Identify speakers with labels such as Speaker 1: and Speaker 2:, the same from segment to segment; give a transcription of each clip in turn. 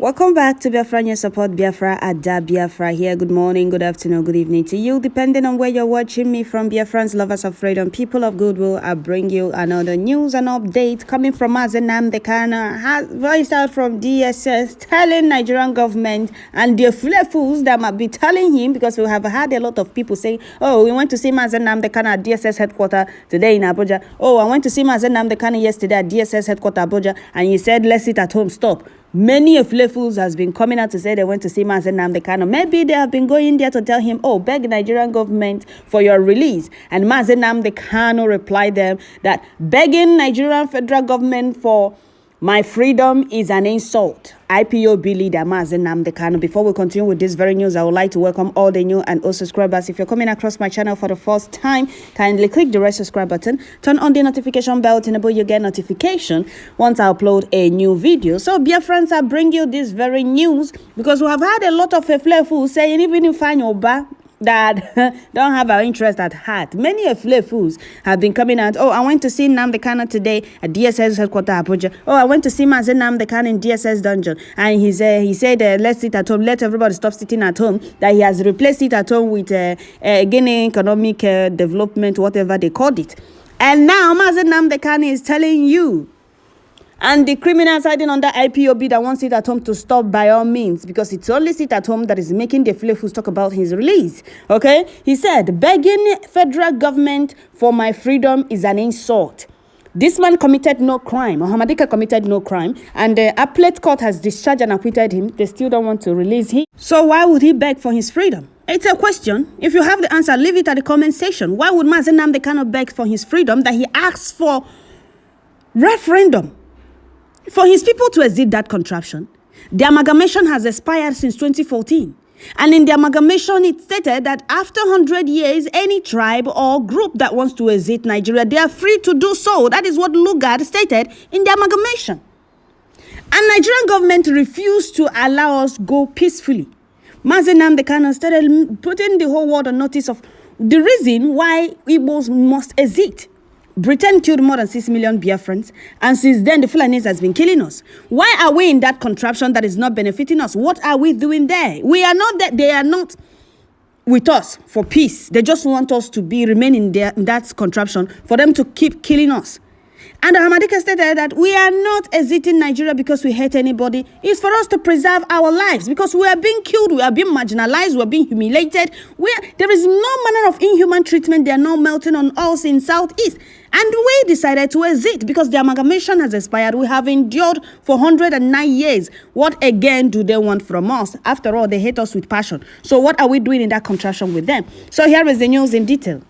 Speaker 1: Welcome back to Biafra News Support Biafra at Biafra here. Good morning, good afternoon, good evening to you, depending on where you're watching me from. Biafrans, lovers of freedom, people of goodwill, I bring you another news and update coming from Mazi Nnamdi Kanu, has voiced out from DSS, telling Nigerian government and the fools that might be telling him, because we have had a lot of people saying, oh, we went to see Mazi Nnamdi Kanu at DSS headquarters today in Abuja. Oh, I went to see Mazi Nnamdi Kanu yesterday at DSS headquarters Abuja, and he said, let's sit at home, stop. Many of fools has been coming out to say they went to see Mazi Nnamdi Kanu. Maybe they have been going there to tell him, oh, beg Nigerian government for your release. And Mazi Nnamdi Kanu replied them that begging Nigerian federal government for my freedom is an insult. IPOB leader Mazi Nnamdi Kanu. Before we continue with this very news, I would like to welcome all the new and old subscribers. If you're coming across my channel for the first time, kindly click the red subscribe button, turn on the notification bell to enable you get notification once I upload a new video. So, dear friends, I bring you this very news because we have had a lot of fools saying even if I know that don't have our interest at heart. Many fools have been coming out. Oh, I went to see Nnamdi Kanu today at DSS headquarters Abuja. Oh, I went to see Mazi Nnamdi Kanu in DSS dungeon, and he said let's sit at home. Let everybody stop sitting at home. That he has replaced it at home with gaining economic development, whatever they called it. And now Mazi Nnamdi Kanu is telling you, and the criminals hiding under IPOB that wants it at home to stop by all means, because it's only sit at home that is making the fools talk about his release. Okay? He said, begging federal government for my freedom is an insult. This man committed no crime. Muhammadika committed no crime. And the appellate court has discharged and acquitted him. They still don't want to release him. So why would he beg for his freedom? It's a question. If you have the answer, leave it at the comment section. Why would Mazi Nnamdi Kanu beg for his freedom that he asks for referendum? For his people to exit that contraption, the amalgamation has expired since 2014. And in the amalgamation, it stated that after 100 years, any tribe or group that wants to exit Nigeria, they are free to do so. That is what Lugard stated in the amalgamation. And Nigerian government refused to allow us go peacefully. Mazi Nnamdi Kanu started putting the whole world on notice of the reason why Igbos must exit. Britain killed more than 6 million Biafrans, and since then the Fulanis has been killing us. Why are we in that contraption that is not benefiting us? What are we doing there? We are not that. They are not with us for peace. They just want us to remain in that contraption for them to keep killing us. And Hamadika stated that we are not exiting Nigeria because we hate anybody. It's for us to preserve our lives, because we are being killed, we are being marginalized, we are being humiliated. There is no manner of inhuman treatment. They are not melting on us in Southeast. And we decided to exit because the amalgamation has expired. We have endured for 109 years. What again do they want from us? After all, they hate us with passion. So what are we doing in that contraption with them? So here is the news in detail.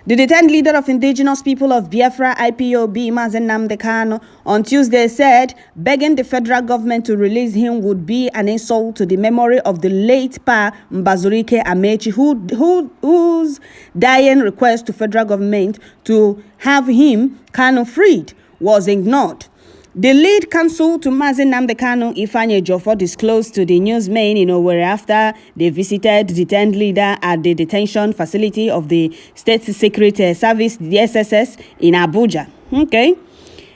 Speaker 1: The detained leader of indigenous people of Biafra, IPOB, Mazi Nnamdi Kanu, on Tuesday said begging the federal government to release him would be an insult to the memory of the late Pa Mbazurike Amechi, whose dying request to federal government to have him, Kanu, freed was ignored. The lead counsel to Mazi Nnamdi Kanu, Ifeanyi Ejiofor, disclosed to the newsman after they visited the detained leader at the detention facility of the State Secret Service, the SSS, in Abuja. Okay.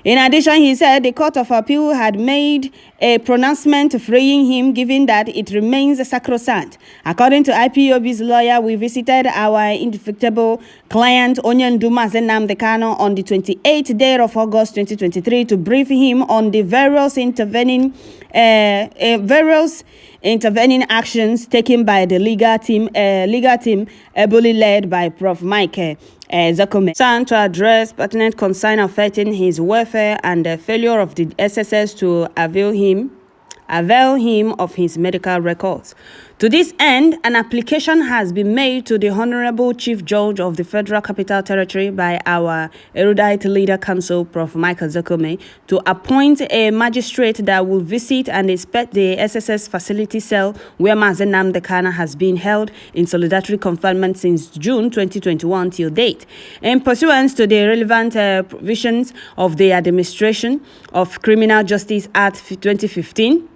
Speaker 1: In addition, he said the Court of Appeal had made a pronouncement freeing him, given that it remains sacrosanct. According to IPOB's lawyer, we visited our indefectible client, Onyendu Mazi Nnamdi Kanu, on the 28th day of August 2023 to brief him on the various intervening actions taken by the legal team ably led by Prof. Mike Zakome, to address pertinent concern affecting his welfare and the failure of the SSS to avail him of his medical records. To this end, an application has been made to the Honorable Chief Judge of the Federal Capital Territory by our erudite leader counsel, Prof. Michael Zakome, to appoint a magistrate that will visit and inspect the SSS facility cell where Mazi Nnamdi Kanu has been held in solitary confinement since June 2021 till date. In pursuance to the relevant provisions of the Administration of Criminal Justice Act 2015,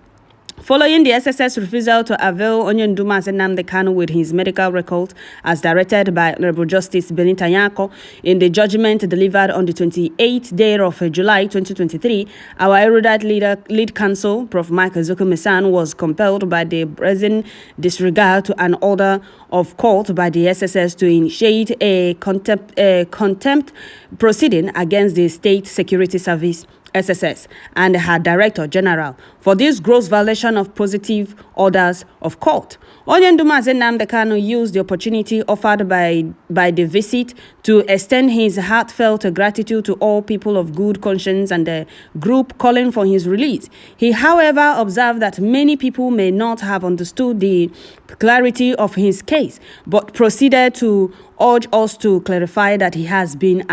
Speaker 1: Following the SSS refusal to avail Onyenduma Nnamdi Kanu with his medical record as directed by Honorable Justice Benita Nyako in the judgment delivered on the 28th day of July 2023, our erudite lead counsel, Prof. Mike Ezeku-Mesan, was compelled by the brazen disregard to an order of court by the SSS to initiate a contempt proceeding against the State Security Service SSS and her Director General for this gross violation of positive orders of court. Onyenduma Nnamdi Kanu used the opportunity offered by the visit to extend his heartfelt gratitude to all people of good conscience and the group calling for his release. He, however, observed that many people may not have understood the clarity of his case, but proceeded to urge us to clarify that he has been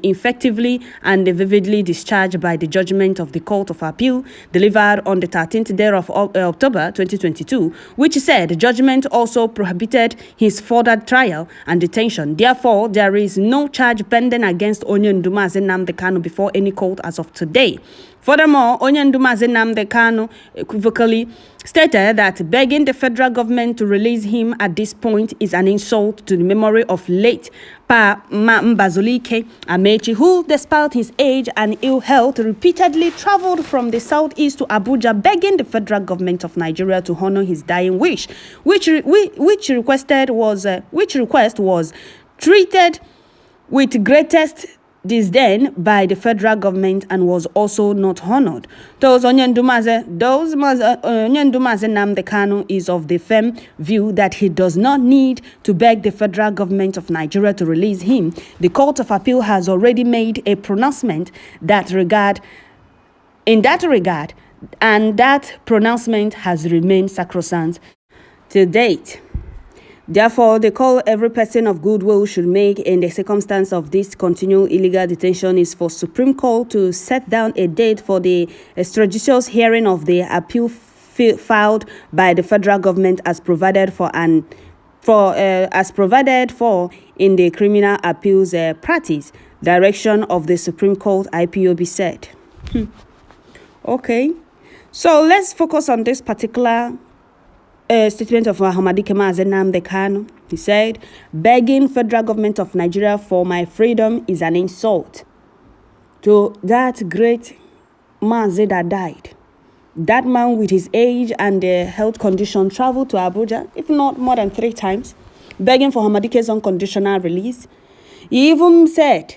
Speaker 1: effectively and vividly discharged by the judgment of the Court of Appeal delivered on the 13th day of October 2022, which said the judgment also prohibited his further trial and detention. Therefore, there is no charge pending against Onyenduma Nnamdi Kanu before any court as of today. Furthermore, Onyenduma Nnamdi Kanu equivocally stated that begging the federal government to release him at this point is an insult to the memory of late Pa Mbazolike Amechi, who, despite his age and ill health, repeatedly traveled from the southeast to Abuja begging the federal government of Nigeria to honor his dying wish, which request was treated with greatest disdain by the federal government and was also not honored. Onyenduma Nnamdi Kanu is of the firm view that he does not need to beg the federal government of Nigeria to release him. The Court of Appeal has already made a pronouncement in that regard, and that pronouncement has remained sacrosanct to date. Therefore, they call every person of goodwill should make in the circumstance of this continual illegal detention is for Supreme Court to set down a date for the extrajudicial hearing of the appeal filed by the federal government as provided for in the criminal appeals practice direction of the Supreme Court, IPOB said. Okay, so let's focus on this particular statement of Mazi Nnamdi Kanu. He said, begging federal government of Nigeria for my freedom is an insult to that great Mazi that died. That man with his age and the health condition traveled to Abuja, if not more than 3 times, begging for Hamadike's unconditional release. He even said,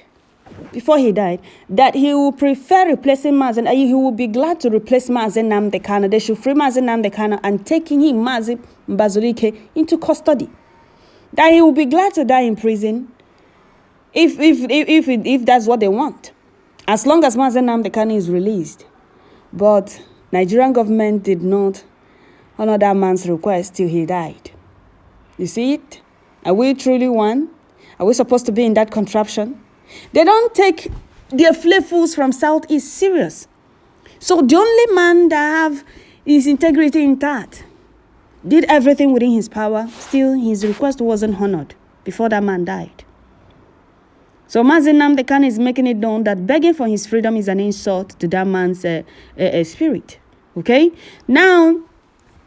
Speaker 1: before he died, that he would prefer replacing Mazi, and he would be glad to replace Mazi Nnamdi Kanu. They should free Mazi Nnamdi Kanu and taking him, Mazi Mbazolike, into custody. That he would be glad to die in prison if that's what they want, as long as Mazi Nnamdi Kanu is released. But Nigerian government did not honor that man's request till he died. You see it? Are we truly one? Are we supposed to be in that contraption? They don't take their fools from Southeast serious. So the only man that have his integrity intact did everything within his power. Still, his request wasn't honored before that man died. So Mazi Nnamdi Kanu is making it known that begging for his freedom is an insult to that man's spirit. Okay? Now,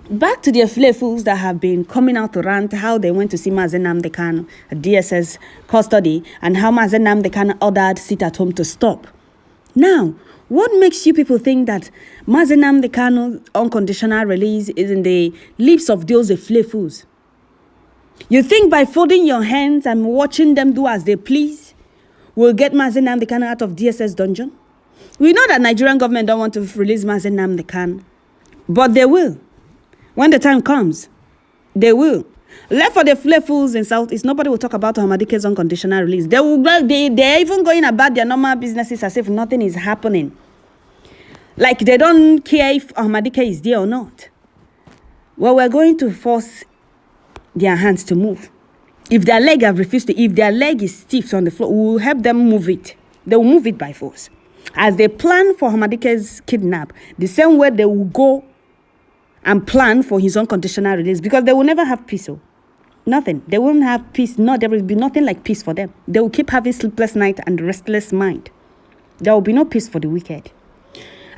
Speaker 1: back to the fools that have been coming out to rant how they went to see Mazi Nnamdi Kanu at DSS custody and how Mazi Nnamdi Kanu ordered sit at home to stop. Now, what makes you people think that Mazi Nnamdi Kanu's unconditional release is in the lips of those fools? You think by folding your hands and watching them do as they please will get Mazi Nnamdi Kanu out of DSS dungeon? We know that Nigerian government don't want to release Mazi Nnamdi Kanu, but they will. When the time comes, they will. Left for the fools in Southeast, nobody will talk about Hamadike's unconditional release. They're even going about their normal businesses as if nothing is happening. Like they don't care if Hamadike is there or not. Well, we're going to force their hands to move. If their leg if their leg is stiff on the floor, we will help them move it. They will move it by force. As they plan for Hamadike's kidnap, the same way they will go and plan for his unconditional release, because they will never have peace. Oh. Nothing. They won't have peace. No, there will be nothing like peace for them. They will keep having sleepless night and restless mind. There will be no peace for the wicked.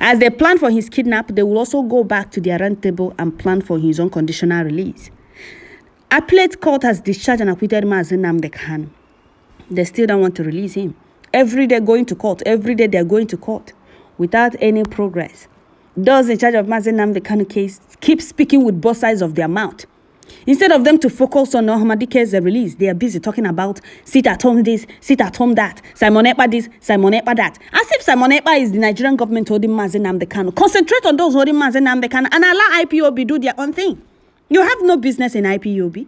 Speaker 1: As they plan for his kidnap, they will also go back to their round table and plan for his unconditional release. Appellate court has discharged and acquitted Mazi Nnamdi Kanu. They still don't want to release him. Every day going to court. Every day they're going to court without any progress. Those in charge of Mazi Nnamdi Kanu case keep speaking with both sides of their mouth. Instead of them to focus on Ahmadike's release, they are busy talking about sit at home this, sit at home that, Simon Ekpa this, Simon Ekpa that. As if Simon Ekpa is the Nigerian government holding Mazi Nnamdi Kanu. Concentrate on those holding Mazi Nnamdi Kanu and allow IPOB do their own thing. You have no business in IPOB.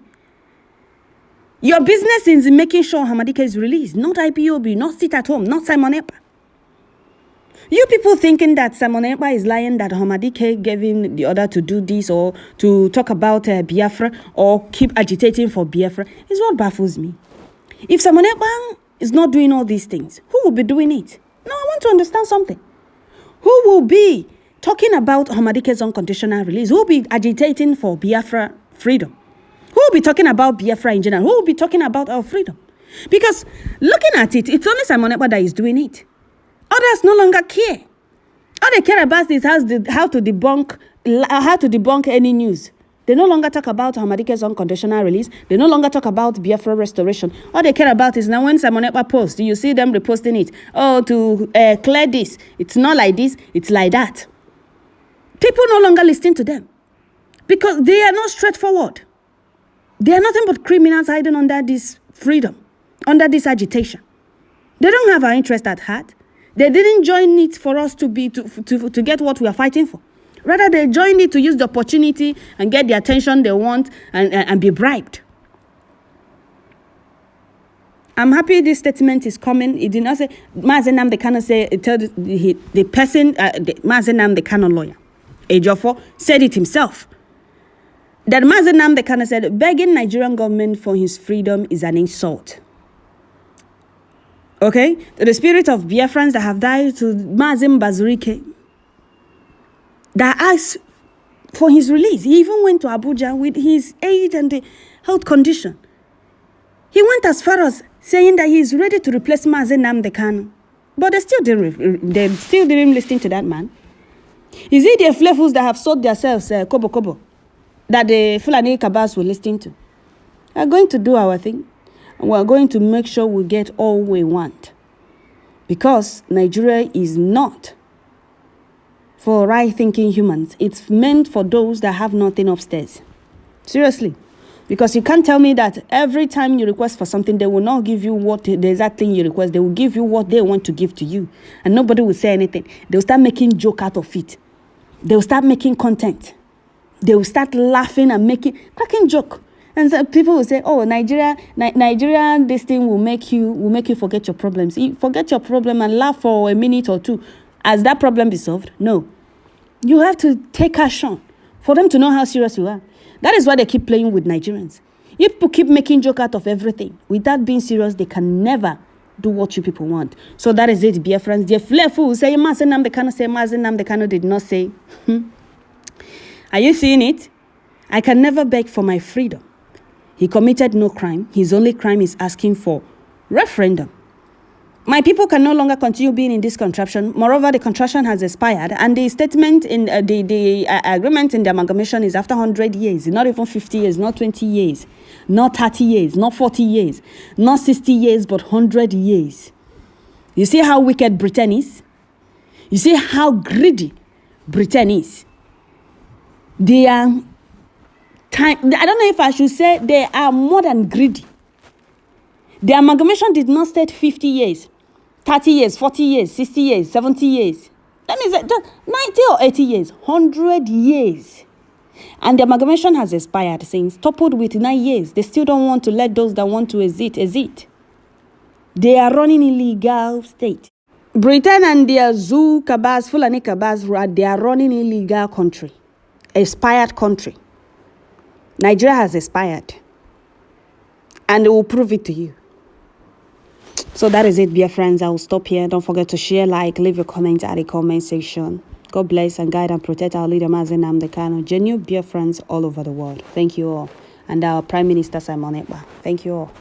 Speaker 1: Your business is in making sure Ahmadike is released, not IPOB, not sit at home, not Simon Ekpa. You people thinking that Simon Ekpa is lying, that Ahmadike gave him the order to do this or to talk about Biafra or keep agitating for Biafra is what baffles me. If Simon Ekpa is not doing all these things, who will be doing it? Now I want to understand something. Who will be talking about Ahmadike's unconditional release? Who will be agitating for Biafra freedom? Who will be talking about Biafra in general? Who will be talking about our freedom? Because looking at it, it's only Simon Ekpa that is doing it. Others no longer care. All they care about is how to debunk any news. They no longer talk about Ahmadike's unconditional release. They no longer talk about Biafra restoration. All they care about is now when Simon Ekpa posts, you see them reposting it. Oh, to clear this. It's not like this, it's like that. People no longer listen to them because they are not straightforward. They are nothing but criminals hiding under this freedom, under this agitation. They don't have our interest at heart. They didn't join it for us to get what we are fighting for. Rather, they joined it to use the opportunity and get the attention they want and be bribed. I'm happy this statement is coming. It did not say, Mazi Nnamdi Kanu say, the person, the Mazi Nnamdi Kanu lawyer, Ejiofor, said it himself. That Mazi Nnamdi Kanu said, begging Nigerian government for his freedom is an insult. Okay? To the spirit of Biafrans that have died, to Mazim Bazurike, that asked for his release. He even went to Abuja with his age and the health condition. He went as far as saying that he is ready to replace Mazi Nnamdi Kanu. But they still didn't listen to that man. Is it the flavors that have sold themselves kobo kobo that the Fulani Kabas will listen to? We are going to do our thing. And we are going to make sure we get all we want. Because Nigeria is not for right-thinking humans. It's meant for those that have nothing upstairs. Seriously. Because you can't tell me that every time you request for something, they will not give you what the exact thing you request. They will give you what they want to give to you. And nobody will say anything. They will start making joke out of it. They will start making content. They will start laughing and cracking joke. And so people will say, "Oh, Nigeria, this thing will make you forget your problems. You forget your problem and laugh for a minute or two. Has that problem be solved? No. You have to take action for them to know how serious you are. That is why they keep playing with Nigerians. If people keep making joke out of everything without being serious, they can never do what you people want. So that is it, dear friends. Dear fools say Mazi Nnamdi Kanu say Mazi Nnamdi Kanu did not say. Are you seeing it? I can never beg for my freedom. He committed no crime. His only crime is asking for referendum. My people can no longer continue being in this contraption. Moreover, the contraption has expired, and the statement in the agreement in the amalgamation is after 100 years, not even 50 years, not 20 years, not 30 years, not 40 years, not 60 years, but 100 years. You see how wicked Britain is? You see how greedy Britain is? They are I don't know if I should say they are more than greedy. The amalgamation did not state 50 years, 30 years, 40 years, 60 years, 70 years. That means 90 or 80 years, 100 years. And the amalgamation has expired since, coupled with 9 years. They still don't want to let those that want to exit. They are running illegal state. Britain and their zoo cabas, Fulani cabas, they are running illegal country, expired country. Nigeria has expired. And they will prove it to you. So that is it, dear friends. I will stop here. Don't forget to share, like, leave your comments at the comment section. God bless and guide and protect our leader, Mazi Nnamdi Kanu. Genuine dear friends all over the world. Thank you all. And our Prime Minister, Simon Ekpa. Thank you all.